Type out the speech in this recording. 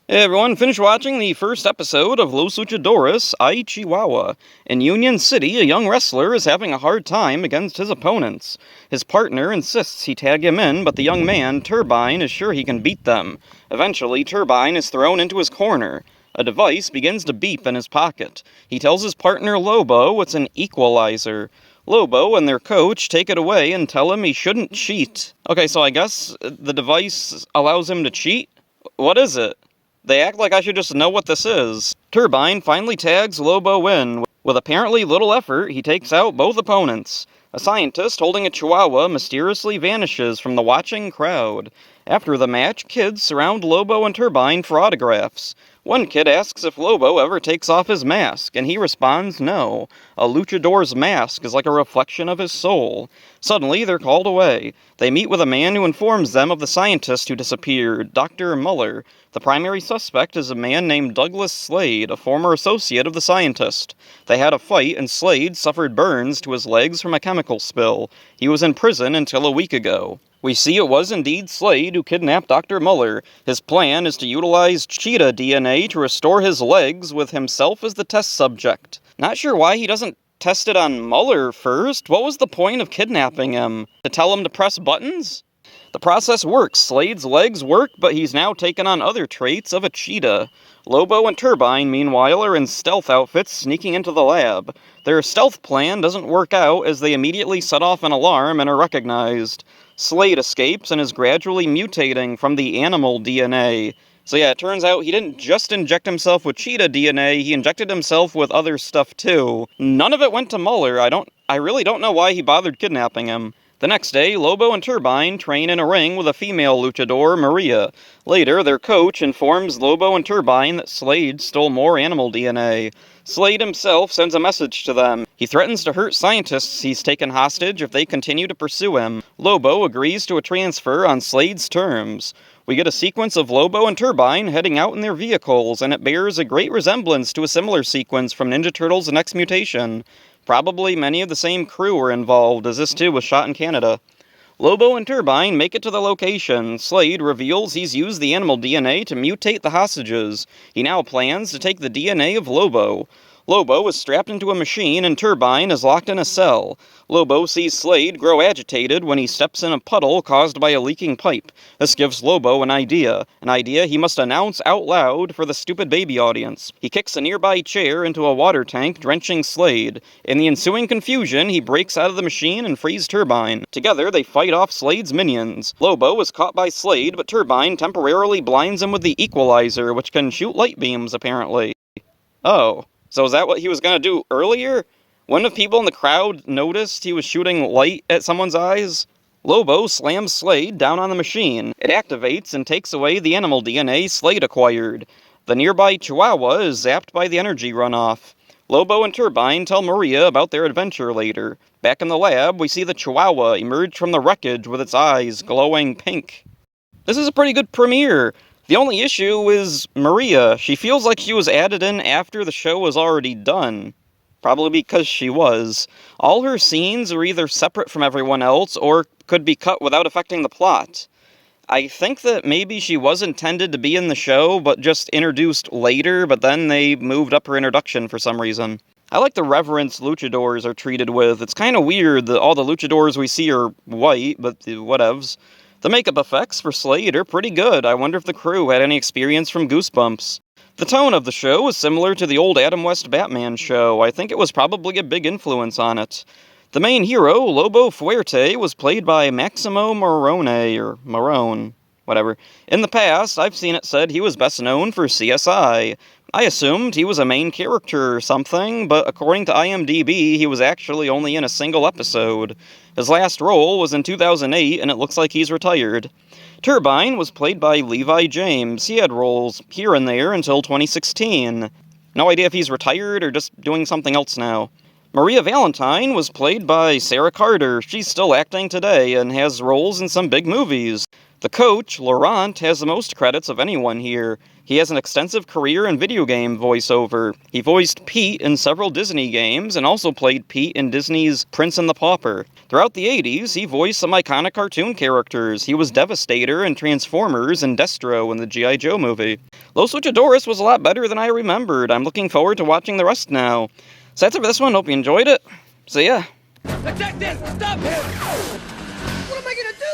Hey everyone, finished watching the first episode of Los Luchadores, Chihuahua. In Union City, a young wrestler is having a hard time against his opponents. His partner insists he tag him in, but the young man, Turbine, is sure he can beat them. Eventually, Turbine is thrown into his corner. A device begins to beep in his pocket. He tells his partner Lobo it's an equalizer. Lobo and their coach take it away and tell him he shouldn't cheat. Okay, so I guess the device allows him to cheat? What is it? They act like I should just know what this is. Turbine finally tags Lobo in. With apparently little effort, he takes out both opponents. A scientist holding a chihuahua mysteriously vanishes from the watching crowd. After the match, kids surround Lobo and Turbine for autographs. One kid asks if Lobo ever takes off his mask, and he responds no. A luchador's mask is like a reflection of his soul. Suddenly, they're called away. They meet with a man who informs them of the scientist who disappeared, Dr. Mueller. The primary suspect is a man named Douglas Slade, a former associate of the scientist. They had a fight, and Slade suffered burns to his legs from a chemical spill. He was in prison until a week ago. We see it was indeed Slade who kidnapped Dr. Mueller. His plan is to utilize cheetah DNA to restore his legs with himself as the test subject. Not sure why he doesn't test it on Mueller first. What was the point of kidnapping him? To tell him to press buttons? The process works. Slade's legs work, but he's now taken on other traits of a cheetah. Lobo and Turbine, meanwhile, are in stealth outfits sneaking into the lab. Their stealth plan doesn't work out as they immediately set off an alarm and are recognized. Slade escapes and is gradually mutating from the animal DNA. So yeah, it turns out he didn't just inject himself with cheetah DNA, he injected himself with other stuff too. None of it went to Mueller. I really don't know why he bothered kidnapping him. The next day, Lobo and Turbine train in a ring with a female luchador, Maria. Later, their coach informs Lobo and Turbine that Slade stole more animal DNA. Slade himself sends a message to them. He threatens to hurt scientists he's taken hostage if they continue to pursue him. Lobo agrees to a transfer on Slade's terms. We get a sequence of Lobo and Turbine heading out in their vehicles, and it bears a great resemblance to a similar sequence from Ninja Turtles: The Next Mutation. Probably many of the same crew were involved, as this too was shot in Canada. Lobo and Turbine make it to the location. Slade reveals he's used the animal DNA to mutate the hostages. He now plans to take the DNA of Lobo. Lobo is strapped into a machine and Turbine is locked in a cell. Lobo sees Slade grow agitated when he steps in a puddle caused by a leaking pipe. This gives Lobo an idea he must announce out loud for the stupid baby audience. He kicks a nearby chair into a water tank, drenching Slade. In the ensuing confusion, he breaks out of the machine and frees Turbine. Together, they fight off Slade's minions. Lobo is caught by Slade, but Turbine temporarily blinds him with the equalizer, which can shoot light beams, apparently. Oh. So is that what he was going to do earlier? Wouldn't have people in the crowd noticed he was shooting light at someone's eyes? Lobo slams Slade down on the machine. It activates and takes away the animal DNA Slade acquired. The nearby Chihuahua is zapped by the energy runoff. Lobo and Turbine tell Maria about their adventure later. Back in the lab, we see the Chihuahua emerge from the wreckage with its eyes glowing pink. This is a pretty good premiere. The only issue is Maria. She feels like she was added in after the show was already done. Probably because she was. All her scenes are either separate from everyone else or could be cut without affecting the plot. I think that maybe she was intended to be in the show, but just introduced later, but then they moved up her introduction for some reason. I like the reverence luchadors are treated with. It's kind of weird that all the luchadors we see are white, but whatevs. The makeup effects for Slade are pretty good. I wonder if the crew had any experience from Goosebumps. The tone of the show was similar to the old Adam West Batman show. I think it was probably a big influence on it. The main hero, Lobo Fuerte, was played by Maximo Morone, or Morone, whatever. In the past, I've seen it said he was best known for CSI. I assumed he was a main character or something, but according to IMDb, he was actually only in a single episode. His last role was in 2008, and it looks like he's retired. Turbine was played by Levi James. He had roles here and there until 2016. No idea if he's retired or just doing something else now. Maria Valentine was played by Sarah Carter. She's still acting today and has roles in some big movies. The coach, Laurent, has the most credits of anyone here. He has an extensive career in video game voiceover. He voiced Pete in several Disney games and also played Pete in Disney's Prince and the Pauper. Throughout the 80s, he voiced some iconic cartoon characters. He was Devastator in Transformers and Destro in the G.I. Joe movie. Los Luchadores was a lot better than I remembered. I'm looking forward to watching the rest now. So that's it for this one. Hope you enjoyed it. See ya. Attack this! Stop him! What am I gonna do?